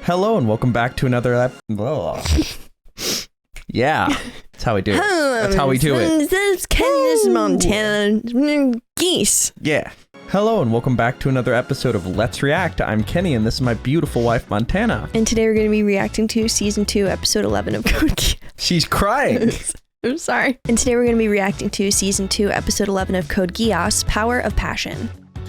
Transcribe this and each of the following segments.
Hello and welcome back to another Yeah, that's how we do it. That's how we do it. This is Montana geese. Yeah. Hello and welcome back to another episode of Let's React. I'm Kenny and this is my beautiful wife, Montana. And today we're going to be reacting to Season 2, Episode 11 of Code Geass. She's crying. I'm sorry. And today we're going to be reacting to Season 2, Episode 11 of Code Geass, Power of Passion.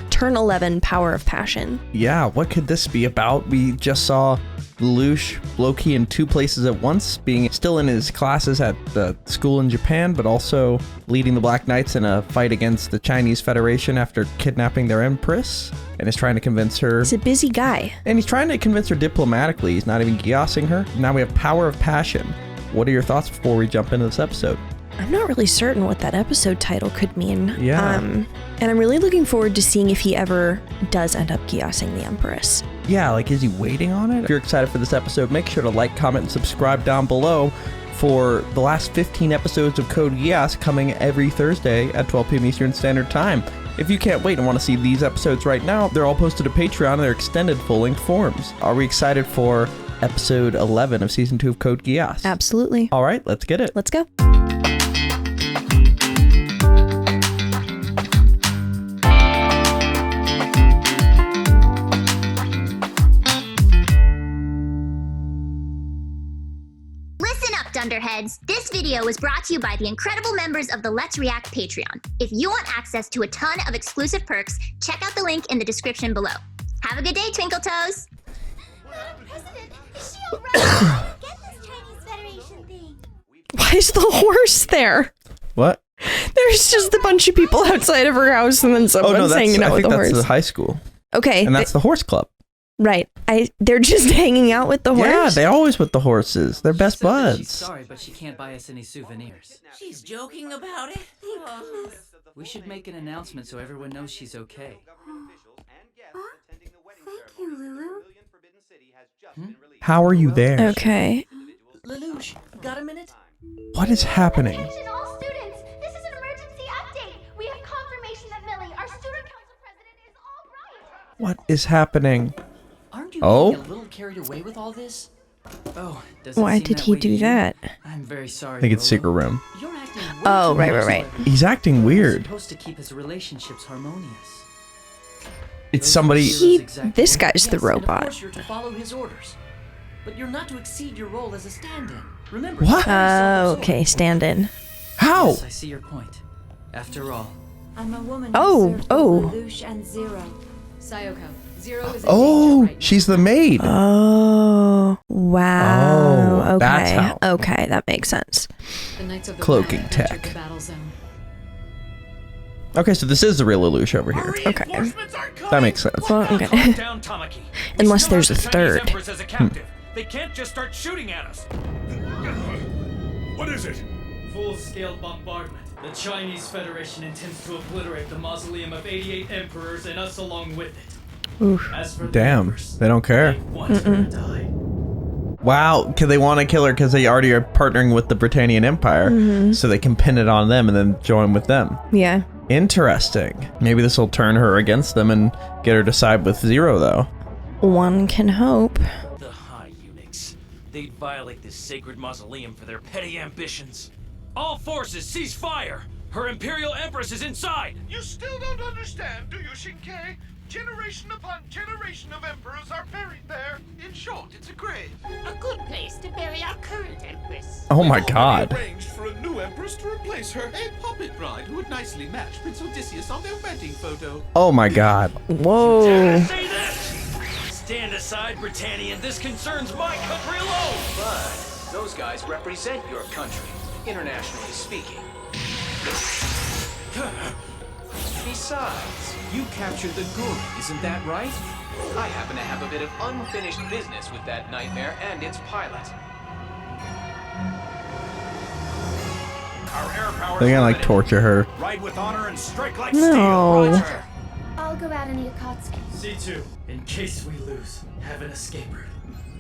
Turn 11, Power of Passion. Yeah, what could this be about? We just saw Lelouch low-key in two places at once, being still in his classes at the school in Japan, but also leading the Black Knights in a fight against the Chinese Federation after kidnapping their empress, and is trying to convince her. He's a busy guy. And he's trying to convince her diplomatically. He's not even Geassing her. Now we have Power of Passion. What are your thoughts before we jump into this episode? I'm not really certain what that episode title could mean. Yeah. And I'm really looking forward to seeing if he ever does end up Geassing the Empress. Yeah, like, is he waiting on it? If you're excited for this episode, make sure to like, comment, and subscribe down below for the last 15 episodes of Code Geass coming every Thursday at 12 p.m. Eastern Standard Time. If you can't wait and want to see these episodes right now, they're all posted to Patreon and they're extended full-length forms. Are we excited for episode 11 of Season 2 of Code Geass? Absolutely. All right, let's get it. Let's go. Dunderheads, this video was brought to you by the incredible members of the Let's React Patreon. If you want access to a ton of exclusive perks, check out the link in the description below. Have a good day, Twinkle Toes! President, is she alright? Get this Chinese Federation thing. Why is the horse there? What? There's just a bunch of people outside of her house and then someone's hanging out with the horse. I think that's the high school. Okay. And that's the horse club. Right. They're just hanging out with the horse? Yeah, they always with the horses. They're best buds. She's sorry, but she can't buy us any souvenirs. She's joking about it? We should make an announcement so everyone knows she's okay. Thank you, Lulu. How are you there? Okay. Lelouch, got a minute? What is happening? Attention all students! This is an emergency update! We have confirmation that Millie, our student council president, is all right! What is happening? Aren't you Oh? getting a little carried away with all this? Oh, does Why did he do that? I'm very sorry. I think it's Lolo. secret room. You're acting way Oh, too right. much. He's acting weird. Supposed to keep his relationships harmonious. It's somebody. This guy's the Yes, and of robot. course you're to follow his orders. But you're not to exceed your role as a stand-in. Remember. What? Oh, okay. Stand in. How? Yes, I see your point. After all, I'm a woman. Oh, oh. Lelouch and Zero. Sayoko. Zero is in Oh, danger right now. she's the maid. Oh, wow. Oh, okay. that's how. Okay, that makes sense. The Knights of the Cloaking Round entered tech. the battle zone. Okay, so this is the real Lelouch over here. Okay. That makes sense. Well, okay. Unless there's a third. They can't just start shooting at us. What is it? Full-scale bombardment. The Chinese Federation intends to obliterate the mausoleum of 88 emperors and us along with it. Oof. As for the Damn, empress, they don't care. they want her to die. Wow, because they want to kill her because they already are partnering with the Britannian Empire, so they can pin it on them and then join with them. Yeah. Interesting. Maybe this will turn her against them and get her to side with Zero, though. One can hope. The high eunuchs. They'd violate this sacred mausoleum for their petty ambitions. All forces, cease fire! Her Imperial Empress is inside! You still don't understand, do you, Xingke? Generation upon generation of emperors are buried there. In short, it's a grave. A good place to bury our current empress. Oh my We've already god. arranged for a new empress to replace her. A puppet bride who would nicely match Prince Odysseus on their wedding photo. Oh my god. Whoa. Say this! Stand aside, Britannian. This concerns my country alone! But those guys represent your country, internationally speaking. Besides, you captured the Guri, isn't that right? I happen to have a bit of unfinished business with that nightmare and its pilot. Our air power. They're gonna, like, torture her. Ride with honor and strike like No. steel. Roger. I'll go out and eat a Akatsuki. C2, in case we lose, have an escape route.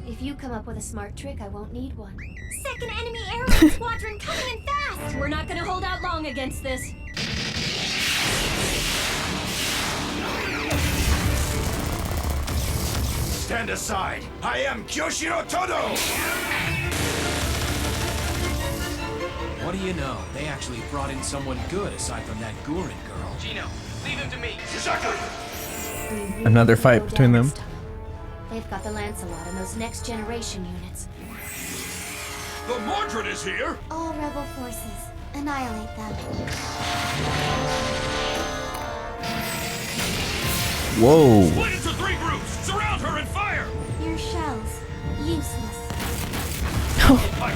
If you come up with a smart trick, I won't need one. Second enemy airline squadron coming in fast! We're not gonna hold out long against this. Stand aside. I am Kyoshiro Todo. What do you know? They actually brought in someone good aside from that Gurren girl. Gino, leave him to me. Exactly. Another fight between them. They've got the Lancelot and those next generation units. The Mordred is here. All rebel forces. Annihilate them. Whoa. Split into 3 groups! Surround her and fire! Your shells. Useless.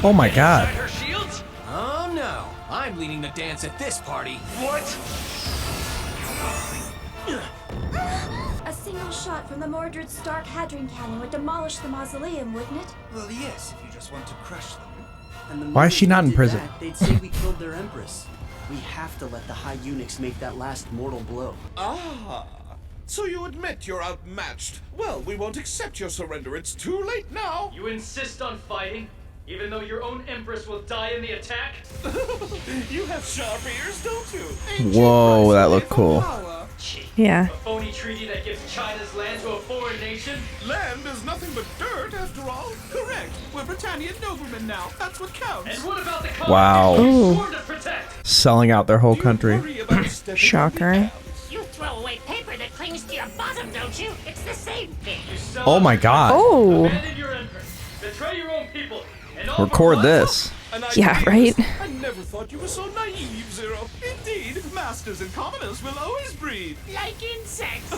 Oh my god. Her shields? Oh no, I'm leading the dance at this party. What? A single shot from the Mordred's Stark Hadron cannon would demolish the mausoleum, wouldn't it? Well, yes, if you just want to crush them. And the Why is she moment not we in did prison? that, they'd say we killed their empress. We have to let the High Eunuchs make that last mortal blow. Ah, so you admit you're outmatched. Well, we won't accept your surrender. It's too late now. You insist on fighting, even though your own empress will die in the attack? You have sharp ears, don't you? Whoa, that looked cool. Yeah. A phony treaty that gives China's land to a foreign nation? Land is nothing but dirt, after all. Correct. We're Britannian noblemen now. That's what counts. And what about the Wow. country you Ooh. sworn to protect? Selling out their whole country. Worry about stepping Shocker. You throw away paper that clings to your bottom, don't you? It's the same thing. You sell Oh out my your god. Oh. abandon your empress, betray your own people, and all for Record what? this. And I Yeah, right? I never thought you were so naive, Zero. Indeed, masters and commoners will always breed. Like insects.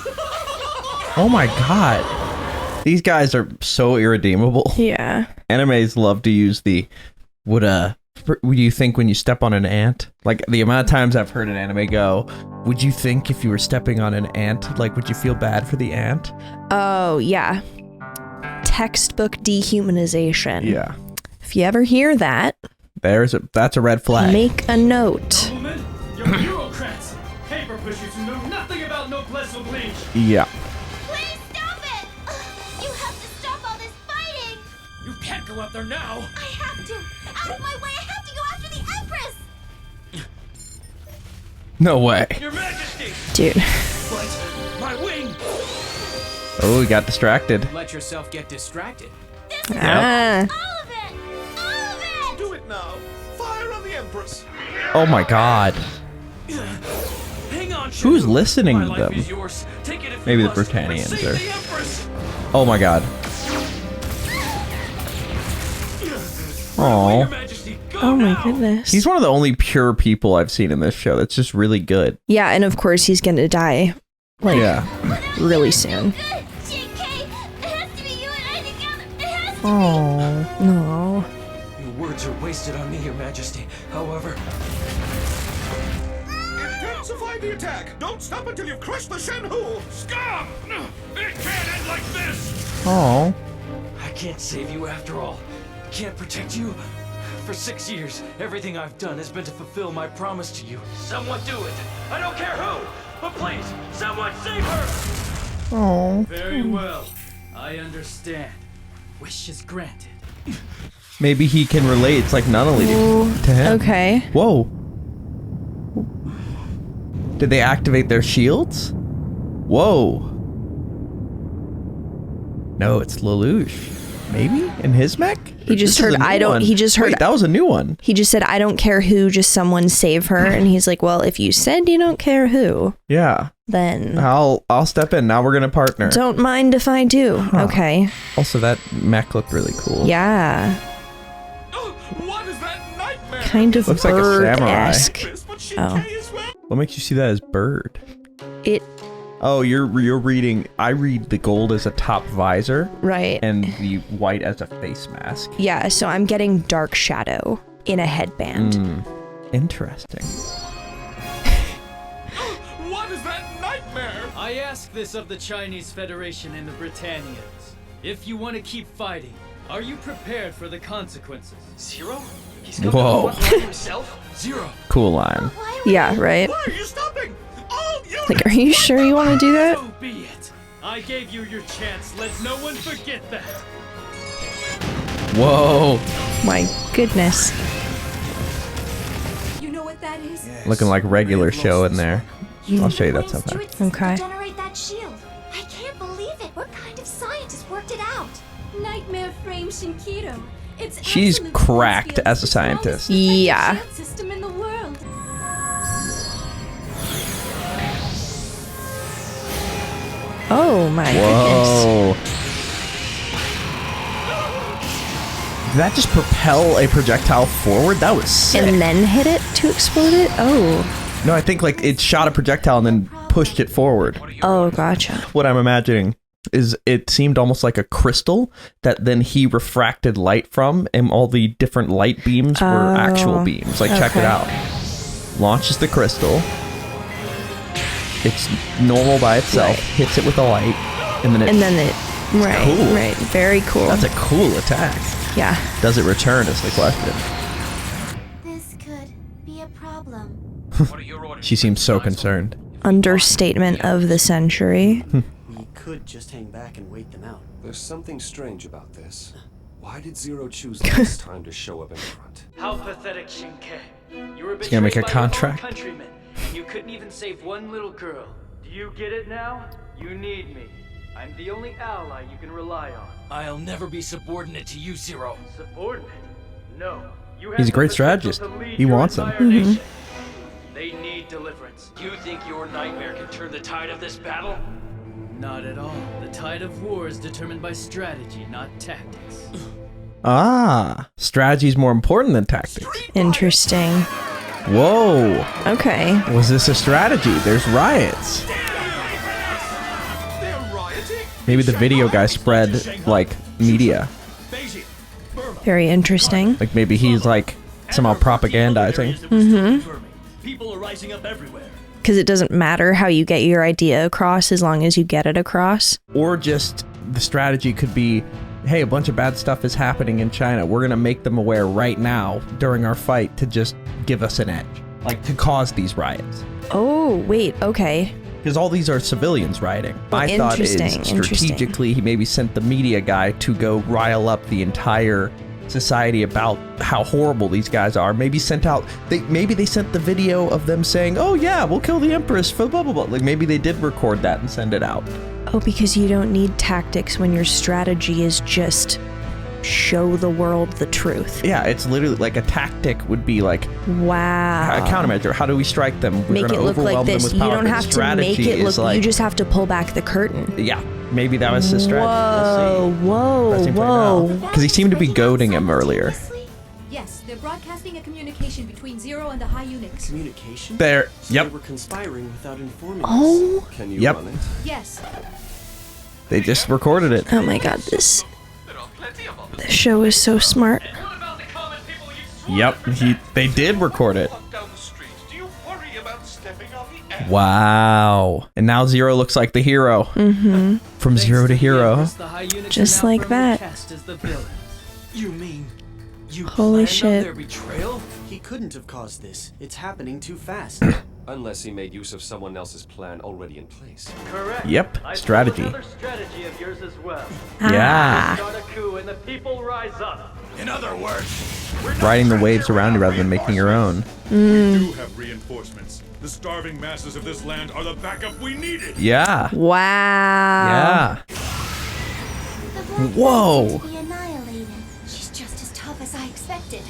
Oh my god. These guys are so irredeemable. Yeah. Animes love to use the would you think when you step on an ant? Like the amount of times I've heard an anime go, would you think if you were stepping on an ant? Like would you feel bad for the ant? Oh, yeah. Textbook dehumanization. Yeah. If you ever hear that, That's a red flag. make a note. Noblemen, you're bureaucrats, paper pushers who know nothing about noblesse oblige. Yeah. Please stop it! You have to stop all this fighting! You can't go out there now! I have to! Out of my way! I have to go after the Empress! No way. Your Majesty! Dude. But my wing! Oh, we got distracted. Let yourself get distracted. Ah. All of it! All of it! Do it now. Fire on the Empress. Oh my god. Hang on, Who's Shera. listening My to life them? is yours. Take it if Maybe you the must, but Britannians save are- the Empress! Oh my god. Run away, Your Oh. Majesty. Go Oh my now. goodness. He's one of the only pure people I've seen in this show. That's just really good. Yeah, and of course he's gonna die. Like, Yeah. really soon. Good! Xingke! It has to be you and I together! It has to Oh, no. Your words are wasted on me, Your Majesty. However, Intensify the attack. Don't stop until you've crushed the Shenhu. scum! It can't end like this! Oh. I can't save you after all. Can't protect you. For 6 years, everything I've done has been to fulfill my promise to you. Someone do it. I don't care who, but please, someone save her! Oh. Very well. I understand. Wish is granted. Maybe he can relate. It's like Nunnally to him. Okay. Whoa. Did they activate their shields? Whoa. No, it's Lelouch. Maybe? In his mech? He just This is heard, a new I don't, one. he just heard, Wait, that was a new one. he just said, I don't care who, just someone save her. And he's like, well, if you said you don't care who, Yeah. then I'll step in. Now we're gonna partner. don't mind if I do. Okay. Also, that mech looked really cool. Yeah. What is that nightmare? Kind of Looks like a bird-esque. But Xingke Oh. as well. What makes you see that as bird? It, Oh, you're reading. I read the gold as a top visor right. and the white as a face mask. Yeah, so I'm getting dark shadow in a headband. Interesting. What is that nightmare? I ask this of the Chinese Federation and the Britannians. If you want to keep fighting, are you prepared for the consequences? Zero? He's come Whoa. to the front line himself? Zero. Cool line. Yeah, right. Why are you stopping? All units! Like, are you sure you want to do that? So be it. I gave you your chance. Let no one forget that. Whoa. My goodness. You know what that is? Looking like regular show in there. I'll show you that sometime. Okay. Generate that shield. I can't believe it. What kind of scientists worked it frame Shinkiro. It's She's absolute cracked Cornfield as a is the scientist. strongest defensive Yeah. shield system in the world. Oh my goodness. Whoa. Did that just propel a projectile forward? That was sick. And then hit it to explode it? Oh. No, I think like it shot a projectile and then pushed it forward. Oh, gotcha. What I'm imagining is it seemed almost like a crystal that then he refracted light from, and all the different light beams were actual beams. Like, check it okay. out. Launches the crystal. It's normal by itself. Right. Hits it with a light, and then it. Right, cool. right. Very cool. That's a cool attack. Yeah. Does it return is the question. This could be a problem. She seems so concerned. Understatement of the century. We could just hang back and wait them out. There's something strange about this. Why did Zero choose this time to show up in front? How pathetic, Xingke. You were He's gonna make a betrayed by your own contract. countrymen, and you couldn't even save one little girl. Do you get it now? You need me. I'm the only ally you can rely on. I'll never be subordinate to you, Zero. Subordinate? No. You have He's a the great potential strategist. to lead He your wants them. entire nation. They need deliverance. You think your nightmare can turn the tide of this battle? Not at all. The tide of war is determined by strategy, not tactics. Ah, strategy's more important than tactics. Interesting. Whoa. Okay. Was this a strategy? There's riots. Maybe the video guy spread, like, media. Very interesting. Like, maybe he's, like, somehow propagandizing. Mm-hmm. People are rising up everywhere. Because it doesn't matter how you get your idea across as long as you get it across. Or just the strategy could be, hey, a bunch of bad stuff is happening in China. We're going to make them aware right now during our fight to just give us an edge. Like, to cause these riots. Oh, wait, okay. Because all these are civilians rioting. My thought is strategically he maybe sent the media guy to go rile up the entire society about how horrible these guys are. Maybe sent out, maybe they sent the video of them saying, oh yeah, we'll kill the Empress for blah blah blah. Like maybe they did record that and send it out. Oh, because you don't need tactics when your strategy is just show the world the truth. Yeah, it's literally like a tactic would be like, wow, a countermeasure. How do we strike them? We're make gonna it look like overwhelm them this. with You power. don't have to make it look. Like, you just have to pull back the curtain. Yeah, maybe that was his strategy. Whoa, whoa. Because he seemed to be goading him earlier. Yes, they're broadcasting a communication between Zero and the High Eunuchs. Communication? There. So Yep. They were conspiring without informing us. Oh. Can you Yep. run it? Yes. They just recorded it. Oh my god, this show is so smart. Yep, they did record it. Down the street. Do you worry about stepping on the edge? Wow. And now Zero looks like the hero. Mm-hmm. From zero to hero. Just like that. You mean you Holy planned shit. on their betrayal? He couldn't have caused this. It's happening too fast. Unless he made use of someone else's plan already in place. Correct. Yep, I strategy. saw another strategy of yours as well. Yeah. Start a coup and the people rise up. In other words, Riding the waves around you rather than making your own. we do have reinforcements. The starving masses of this land are the backup we needed. Yeah. Wow. Yeah. Whoa. To be annihilated. She's just as tough as I expected.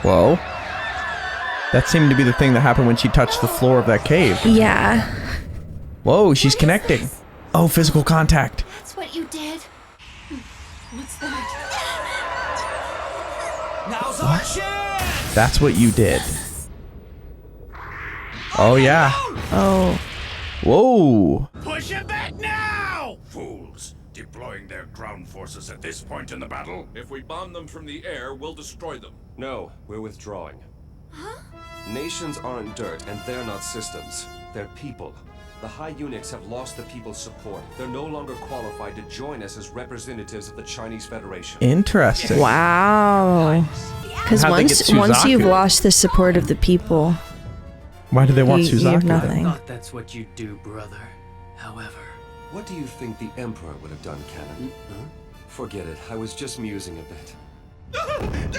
Whoa. That seemed to be the thing that happened when she touched the floor of that cave. Yeah. Whoa, she's connecting. Oh, physical contact. That's what you did. What's that? Now's our chance! That's what you did. Oh, yeah. Oh. Whoa. Push it back now! Fools. Deploying their ground forces at this point in the battle? If we bomb them from the air, we'll destroy them. No, we're withdrawing. Nations aren't dirt, and they're not systems. They're people. The High Eunuchs have lost the people's support. They're no longer qualified to join us as representatives of the Chinese Federation. Interesting. Wow. Because How'd they once get you've Suzaku? lost the support of the people, Why do they want you have Suzaku? nothing. I thought that's what you do, brother. However, What do you think the Emperor would have done, Canon? Forget it. I was just musing a bit. So, Prince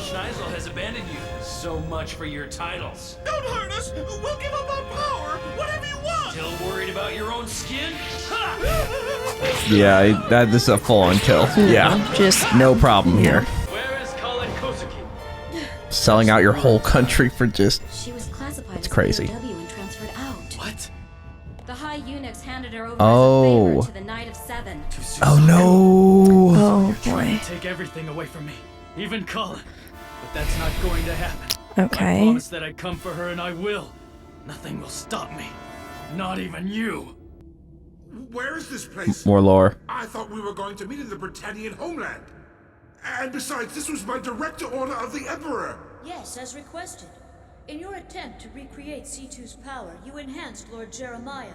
Schneisel has abandoned you. So much for your titles. Don't hurt us! We'll give up our power! Whatever you want! Still worried about your own skin? Ha! Yeah, this is a full-on kill. Yeah, just no problem here. Where is Colin Kosuke? Selling out your whole country for just... She was classified It's as crazy. POW and transferred out. What? The High Eunuchs handed her over Oh. as a favor to the Knight of Seven. Oh no! Oh Trying boy. to take everything away from me, even Colin. But that's not going to happen. Okay. I promised that I'd come for her, and I will. Nothing will stop me. Not even you. Where is this place? More lore. I thought we were going to meet in the Britannian homeland. And besides, this was by direct order of the Emperor. Yes, as requested. In your attempt to recreate C2's power, you enhanced Lord Jeremiah.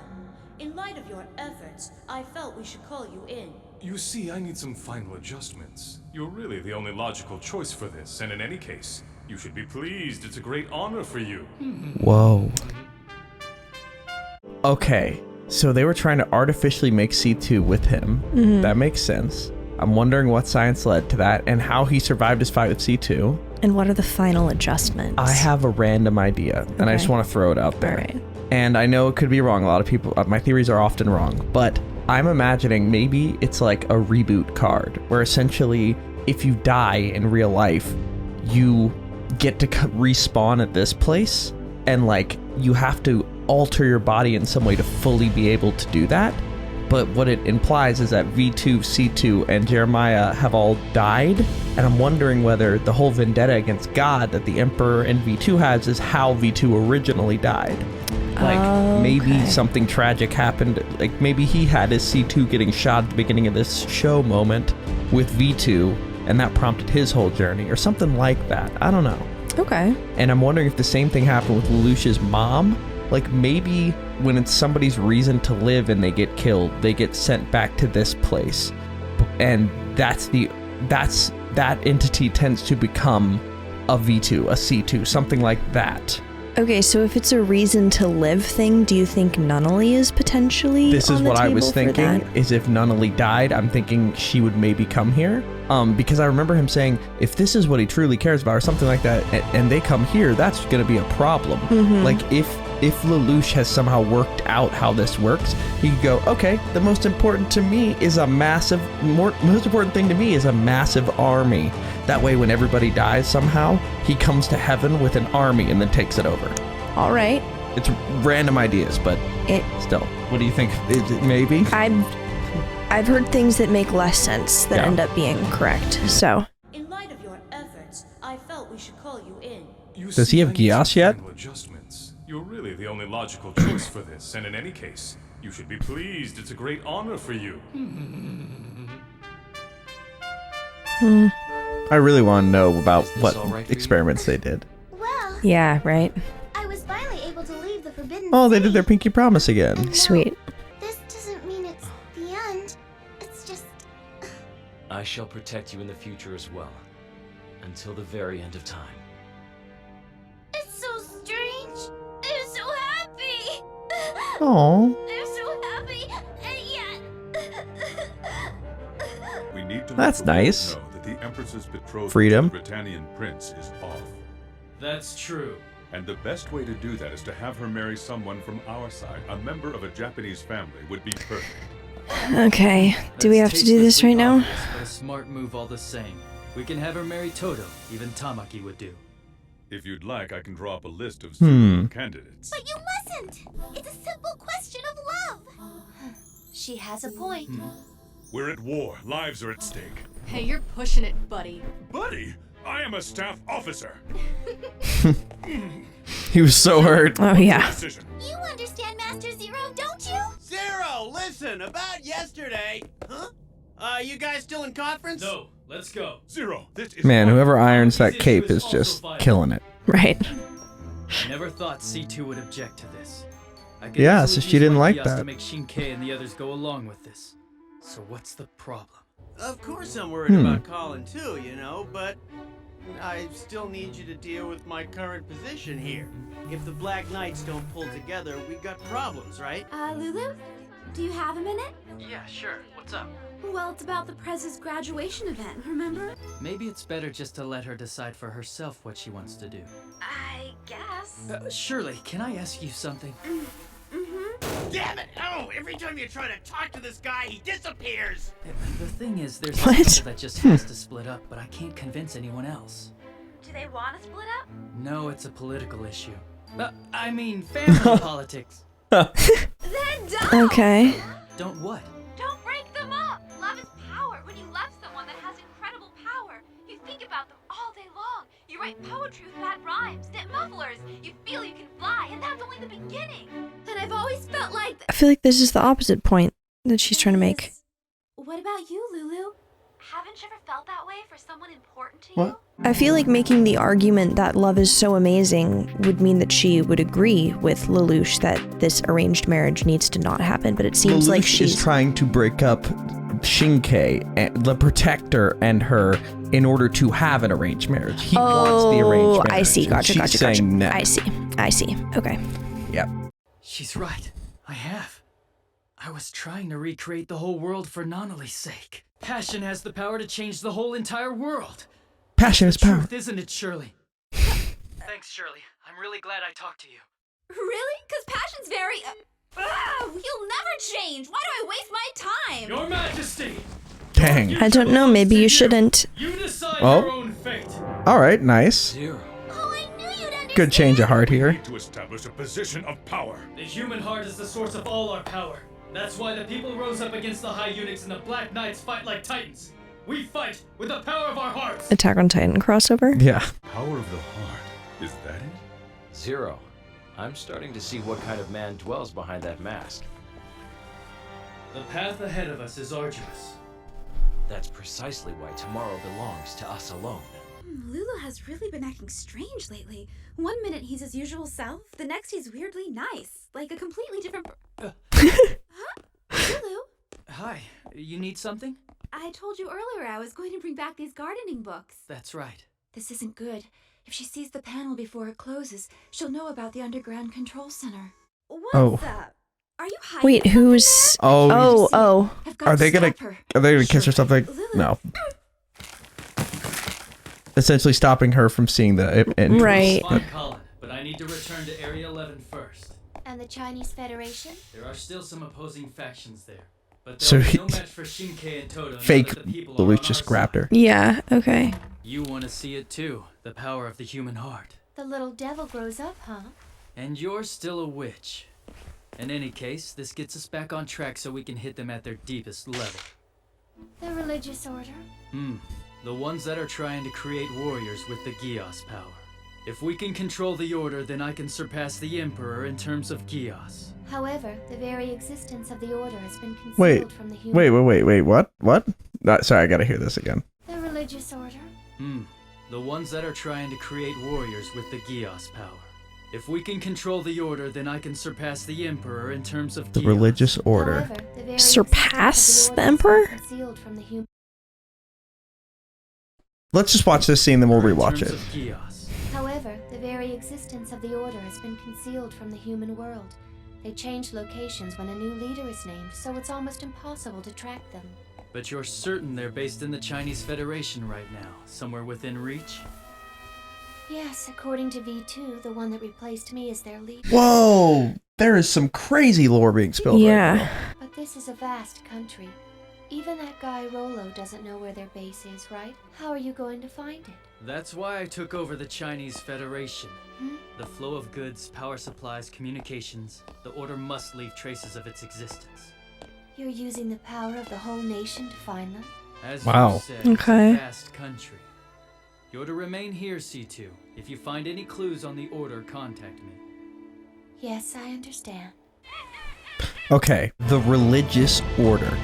In light of your efforts, I felt we should call you in. You see, I need some final adjustments. You're really the only logical choice for this, and in any case, you should be pleased. It's a great honor for you. Whoa. Okay, so they were trying to artificially make C2 with him. That makes sense. I'm wondering what science led to that and how he survived his fight with C2. And what are the final adjustments? I have a random idea, and I just want to throw it out there. Alright. And I know it could be wrong. A lot of people, my theories are often wrong, but I'm imagining maybe it's like a reboot card, where essentially, if you die in real life, you get to respawn at this place, and like, you have to alter your body in some way to fully be able to do that. But what it implies is that V2, C2, and Jeremiah have all died, and I'm wondering whether the whole vendetta against God that the Emperor and V2 has is how V2 originally died. Like, maybe something tragic happened, like maybe he had his C2 getting shot at the beginning of this show moment with V2, and that prompted his whole journey, or something like that. I don't know. Okay. And I'm wondering if the same thing happened with Lelouch's mom. Like, maybe when it's somebody's reason to live and they get killed, they get sent back to this place. And that entity tends to become a V2, a C2, something like that. Okay, so if it's a reason to live thing, do you think Nunnally is potentially This is on the what I was table for thinking, that? is if Nunnally died, I'm thinking she would maybe come here. Because I remember him saying, if this is what he truly cares about or something like that, and they come here, that's going to be a problem. Like, if Lelouch has somehow worked out how this works, he could go, okay, the most important thing to me is a massive army. That way, when everybody dies somehow, he comes to heaven with an army and then takes it over. All right. It's random ideas, but still. What do you think? Is it maybe? I've heard things that make less sense that end up being correct, so. In light of your efforts, I felt we should call you in. Does he have Geass yet? Adjustments. You're really the only logical choice for this, and in any case, you should be pleased. It's a great honor for you. I really want to know about what experiments they did. Well, Yeah, right. I was finally able to leave the Forbidden Oh, they City. did their pinky promise again. Sweet. This doesn't mean it's the end. It's just... I shall protect you in the future as well. Until the very end of time. It's so strange. I'm so happy. Aww. I'm so happy, and yet... We need to That's let the world nice. know that the Empress's betrothal Freedom. to the Britannian prince is off. That's true. And the best way to do that is to have her marry someone from our side. A member of a Japanese family would be perfect. Okay, do we have to do this right now? But a smart move all the same. We can have her marry Toto. Even Tamaki would do. If you'd like, I can draw up a list of Hmm. suitable candidates. But you mustn't. It's a simple question of love. She has a point. We're at war. Lives are at stake. Hey, you're pushing it, buddy. Buddy, I am a staff officer. He was so hurt. Oh, yeah. You understand Master Zero, don't you? Zero, listen, about yesterday. Huh? You guys still in conference? No, let's go. Zero, this is Man, whoever irons that cape is just killing it. Right. I never thought C2 would object to this. I could Yeah, easily so she use didn't my like Geass that. to make Xingke and the others go along with this. So what's the problem? Of course I'm worried about Colin too, you know, but I still need you to deal with my current position here. If the Black Knights don't pull together, we got problems, right? Lulu? Do you have a minute? Yeah, sure. What's up? Well, it's about the Prez's graduation event, remember? Maybe it's better just to let her decide for herself what she wants to do. I guess. Shirley, can I ask you something? Damn it! Oh, every time you try to talk to this guy, he disappears! The thing is, there's What? a couple that just has to split up, but I can't convince anyone else. Do they want to split up? No, it's a political issue. I mean, family politics. Then don't! Okay. Don't what? Don't break them up! Love is power. When you love someone that has incredible power, you think about them all day long. You write poetry with bad rhymes, knit mufflers. You feel you can fly, and that's only the beginning. And I've always felt like... I feel like this is the opposite point that she's trying to make. What about you, Lulu? Haven't you ever felt that way for someone important to What? you? I feel like making the argument that love is so amazing would mean that she would agree with Lelouch that this arranged marriage needs to not happen, but it seems like Lelouch she's is trying to break up Xingke, and the protector, and her in order to have an arranged marriage. He wants the arranged marriage. I see. and Gotcha, she's gotcha, saying gotcha. no. I see. Okay. Yep. She's right. I have. I was trying to recreate the whole world for Nonali's sake. Passion has the power to change the whole entire world. Passion is power. Truth, isn't it, Shirley? Thanks, Shirley. I'm really glad I talked to you. Really? Because passion's very... you'll never change! Why do I waste my time? Your Majesty! Dang. I don't know. Maybe you shouldn't. You decide Oh. your own fate. All right. Nice. Good change of heart here. To establish a position of power. The human heart is the source of all our power. That's why the people rose up against the High Eunuchs and the Black Knights fight like titans. We fight with the power of our hearts. Attack on Titan crossover. Yeah. Power of the heart. Is that it? Zero. I'm starting to see what kind of man dwells behind that mask. The path ahead of us is arduous. That's precisely why tomorrow belongs to us alone. Lulu has really been acting strange lately. One minute he's his usual self, the next he's weirdly nice. Like a completely different... Huh? Lulu? Hi. You need something? I told you earlier I was going to bring back these gardening books. That's right. This isn't good. If she sees the panel before it closes, she'll know about the underground control center. What's Oh. up? Are you hiding Wait, who's... Oh. Are they gonna kiss or something? No. Essentially stopping her from seeing the entrance. Right. Fine, Colin, but I need to return to Area 11 first. And the Chinese Federation? There are still some opposing factions there. But So there'll be he- no match for Xingke and Toto. now Fake that the people are Lelouch on just our grabbed her. Yeah, okay. You want to see it too. The power of the human heart. The little devil grows up, huh? And you're still a witch. In any case, this gets us back on track so we can hit them at their deepest level. The religious order? The ones that are trying to create warriors with the Geass power. If we can control the order, then I can surpass the Emperor in terms of Geass. However, the very existence of the order has been concealed Wait. from the human. Wait. What? Sorry, I gotta hear this again. The religious order? The ones that are trying to create warriors with the Geass power. If we can control the order, then I can surpass the Emperor in terms of The Geass. religious order. However, the very Surpass existence the of Emperor? order has been concealed from the human. Let's just watch this scene, then we'll rewatch it. However, the very existence of the order has been concealed from the human world. They change locations when a new leader is named, so it's almost impossible to track them. But you're certain they're based in the Chinese Federation right now, somewhere within reach? Yes, according to V2, the one that replaced me as their leader. Whoa! There is some crazy lore being spilled right now. But this is a vast country. Even that guy Rolo doesn't know where their base is, right? How are you going to find it? That's why I took over the Chinese Federation. The flow of goods, power supplies, communications, the order must leave traces of its existence. You're using the power of the whole nation to find them? As Wow. you said, Okay. it's a vast country. You're to remain here, C2. If you find any clues on the order, contact me. Yes, I understand. Okay, the religious order.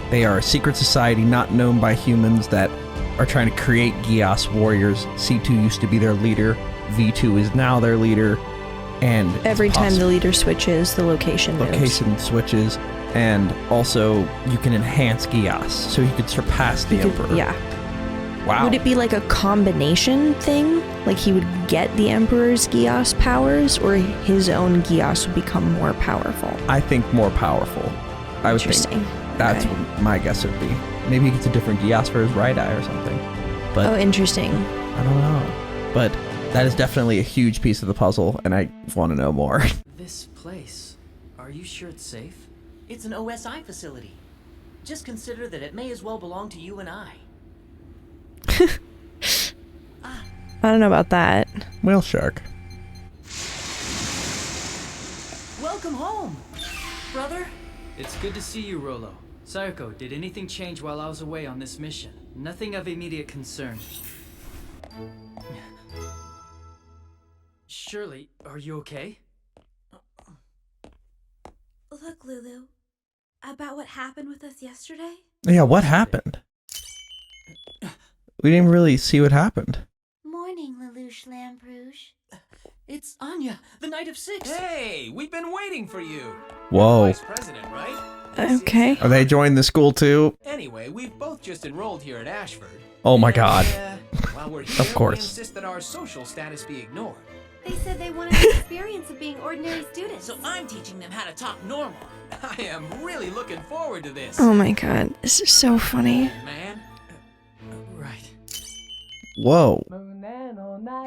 They are a secret society not known by humans that are trying to create Geass warriors. C2 used to be their leader. V2 is now their leader. And Every time the leader switches, the location moves. location switches, and also you can enhance Geass, so he could surpass the Emperor. Yeah. Wow. Would it be like a combination thing? Like he would get the Emperor's Geass powers, or his own Geass would become more powerful? I think more powerful. I would think Interesting. that's Okay. what my guess would be. Maybe he gets a different Geass for his right eye or something. But Oh, interesting. I don't know. But That is definitely a huge piece of the puzzle, and I want to know more. This place, are you sure it's safe? It's an OSI facility. Just consider that it may as well belong to you and I. I don't know about that. Whale shark. Welcome home, brother. It's good to see you, Rolo. Sayako, did anything change while I was away on this mission? Nothing of immediate concern. Shirley, are you okay? Look, Lulu. About what happened with us yesterday? Yeah, what happened? We didn't really see what happened. Morning, Lelouch Lamperouge. It's Anya, the Knight of Six. Hey, we've been waiting for you. Whoa. Vice President, right? Okay. Are they joining the school too? Anyway, we've both just enrolled here at Ashford. Oh my god. While we're here, Of course. we insist that our social status be ignored. They said they wanted the experience of being ordinary students. So I'm teaching them how to talk normal. I am really looking forward to this. Oh my god, this is so funny. Man. Right. Whoa.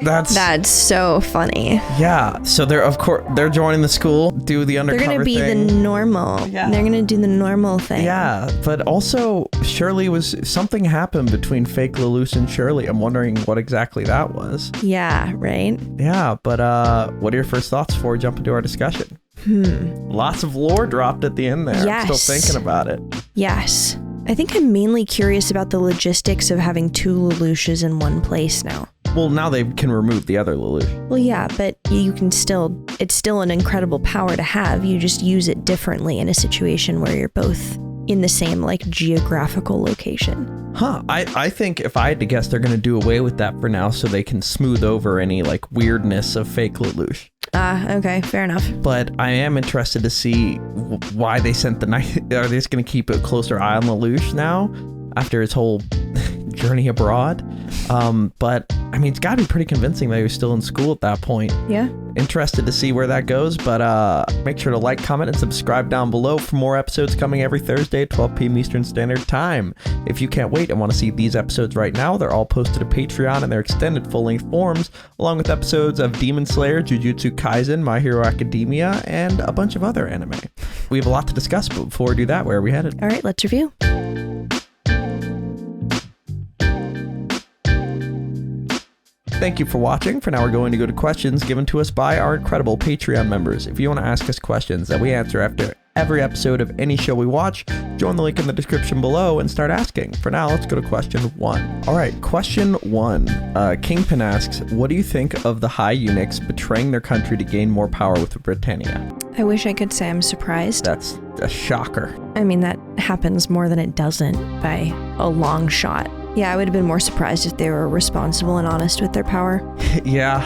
That's so funny. Yeah, so they're joining the school, do the undercover They're gonna be thing. the normal. Yeah. They're gonna do the normal thing. Yeah, but also Shirley something happened between fake Lelouch and Shirley. I'm wondering what exactly that was. Yeah, right? Yeah, but what are your first thoughts before we jump into our discussion? Lots of lore dropped at the end there. Yes. I'm still thinking about it. Yes. I think I'm mainly curious about the logistics of having two Lelouches in one place now. Well, now they can remove the other Lelouch. Well, yeah, but it's still an incredible power to have. You just use it differently in a situation where you're both in the same, like, geographical location. Huh. I think if I had to guess, they're going to do away with that for now so they can smooth over any, like, weirdness of fake Lelouch. Okay, fair enough. But I am interested to see why they sent the knight. Are they just going to keep a closer eye on Lelouch now after his whole journey abroad? But I mean, it's got to be pretty convincing that he was still in school at that point. Yeah. Interested to see where that goes, but make sure to like, comment, and subscribe down below for more episodes coming every Thursday at 12 p.m. Eastern Standard Time. If you can't wait and want to see these episodes right now, they're all posted to Patreon in their extended full-length forms, along with episodes of Demon Slayer, Jujutsu Kaisen, My Hero Academia, and a bunch of other anime. We have a lot to discuss, but before we do that, where are we headed? All right, let's review. Thank you for watching. For now, we're going to go to questions given to us by our incredible Patreon members. If you want to ask us questions that we answer after every episode of any show we watch, join the link in the description below and start asking. For now, let's go to question 1. All right, question 1. Kingpin asks, what do you think of the High Eunuchs betraying their country to gain more power with Britannia? I wish I could say I'm surprised. That's a shocker. I mean, that happens more than it doesn't by a long shot. Yeah, I would have been more surprised if they were responsible and honest with their power. Yeah,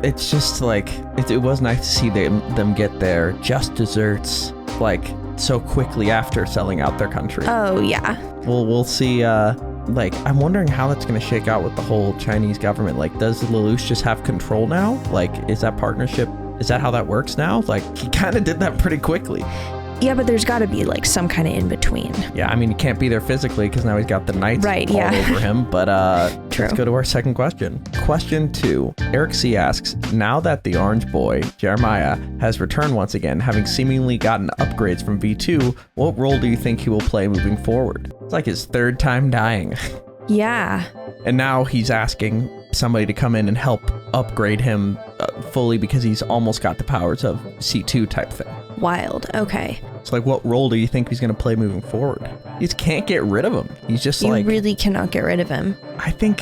it's just like, it was nice to see them get their just desserts, like, so quickly after selling out their country. Oh, yeah. We'll see, like, I'm wondering how that's going to shake out with the whole Chinese government. Like, does Lelouch just have control now? Like, is that partnership, is that how that works now? Like, he kind of did that pretty quickly. Yeah, but there's got to be like some kind of in between. Yeah, I mean, he can't be there physically because now he's got the knights all over him. But True. Let's go to our second question. Question 2. Eric C. asks, now that the orange boy, Jeremiah, has returned once again, having seemingly gotten upgrades from V2, what role do you think he will play moving forward? It's like his 3rd time dying. Yeah. And now he's asking somebody to come in and help upgrade him fully because he's almost got the powers of C2 type thing. Wild. Okay. So, like, what role do you think he's going to play moving forward? You just can't get rid of him. He's just You really cannot get rid of him. I think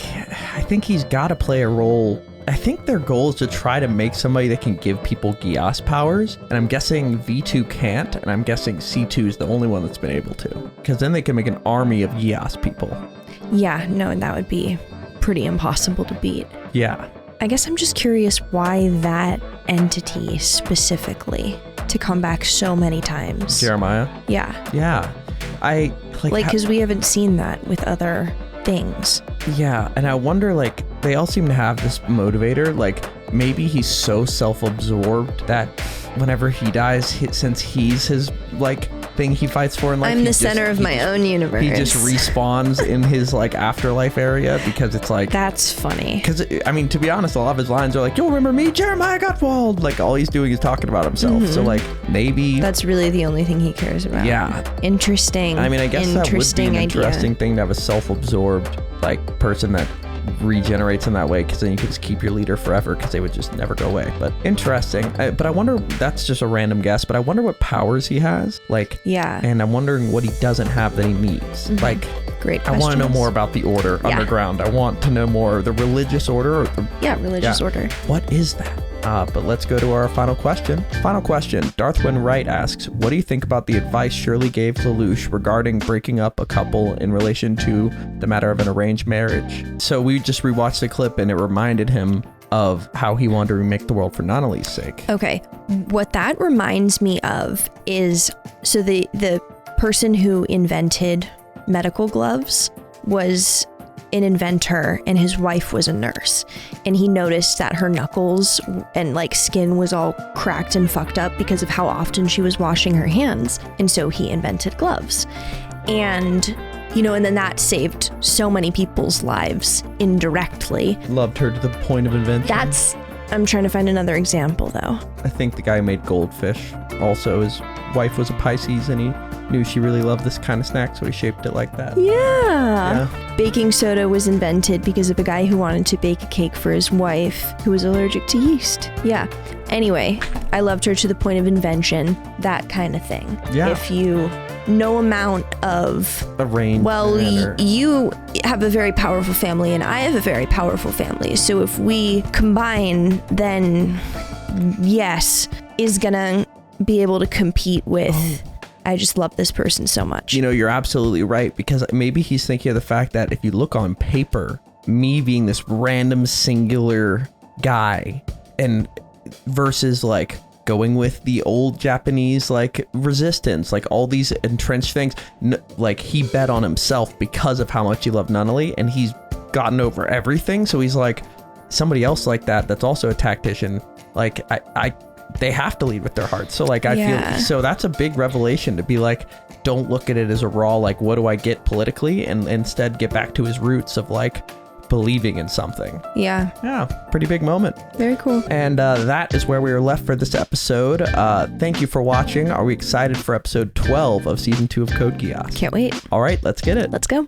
he's got to play a role. I think their goal is to try to make somebody that can give people Geass powers. And I'm guessing V2 can't. And I'm guessing C2 is the only one that's been able to. Because then they can make an army of Geass people. Yeah, no, and that would be pretty impossible to beat. Yeah. I guess I'm just curious why that entity specifically to come back so many times. Jeremiah? Yeah. Yeah. I like because we haven't seen that with other things. Yeah, and I wonder, like, they all seem to have this motivator. Like, maybe he's so self-absorbed that whenever he dies, since he's his, like, thing he fights for in life. I'm the center of my own universe. He just respawns in his like afterlife area because it's like that's funny. Because I mean, to be honest, a lot of his lines are like, "You'll remember me, Jeremiah Gottwald." Like all he's doing is talking about himself. So like maybe that's really the only thing he cares about. Yeah. Interesting. I mean, I guess that would be an interesting thing to have a self-absorbed like person that regenerates in that way, because then you could just keep your leader forever because they would just never go away. But interesting. But I wonder, that's just a random guess, but I wonder what powers he has. Like, yeah. And I'm wondering what he doesn't have that he needs. Like, great I want to know more about the order underground. I want to know more the religious order. Or the, religious order. What is that? But let's go to our final question. Final question. Darthwin Wright asks, what do you think about the advice Shirley gave Lelouch regarding breaking up a couple in relation to the matter of an arranged marriage? So we just rewatched the clip and it reminded him of how he wanted to remake the world for Nanali's sake. Okay. What that reminds me of is, so the person who invented medical gloves was an inventor and his wife was a nurse, and he noticed that her knuckles and like skin was all cracked and fucked up because of how often she was washing her hands, and so he invented gloves. And and then that saved so many people's lives indirectly. Loved her to the point of invention. I'm trying to find another example though. I think the guy who made goldfish, also his wife was a Pisces and he knew she really loved this kind of snack, so he shaped it like that. Yeah. Baking soda was invented because of a guy who wanted to bake a cake for his wife who was allergic to yeast. Yeah. Anyway, I loved her to the point of invention, that kind of thing. Yeah. If you no amount of arranged. Well, you have a very powerful family and I have a very powerful family. So if we combine, then yes, is gonna be able to compete with. I just love this person so much. You're absolutely right, because maybe he's thinking of the fact that if you look on paper, me being this random singular guy and versus like going with the old Japanese like resistance, like all these entrenched things, like he bet on himself because of how much he loved Nunnally, and he's gotten over everything. So he's like, somebody else like that's also a tactician, like they have to lead with their hearts. So like I feel so that's a big revelation to be like, don't look at it as a raw like what do I get politically, and instead get back to his roots of like believing in something. Yeah, pretty big moment. Very cool. And that is where we are left for this episode. Thank you for watching. Are we excited for episode 12 of season 2 of Code Geass? Can't wait. All right, let's get it. Let's go.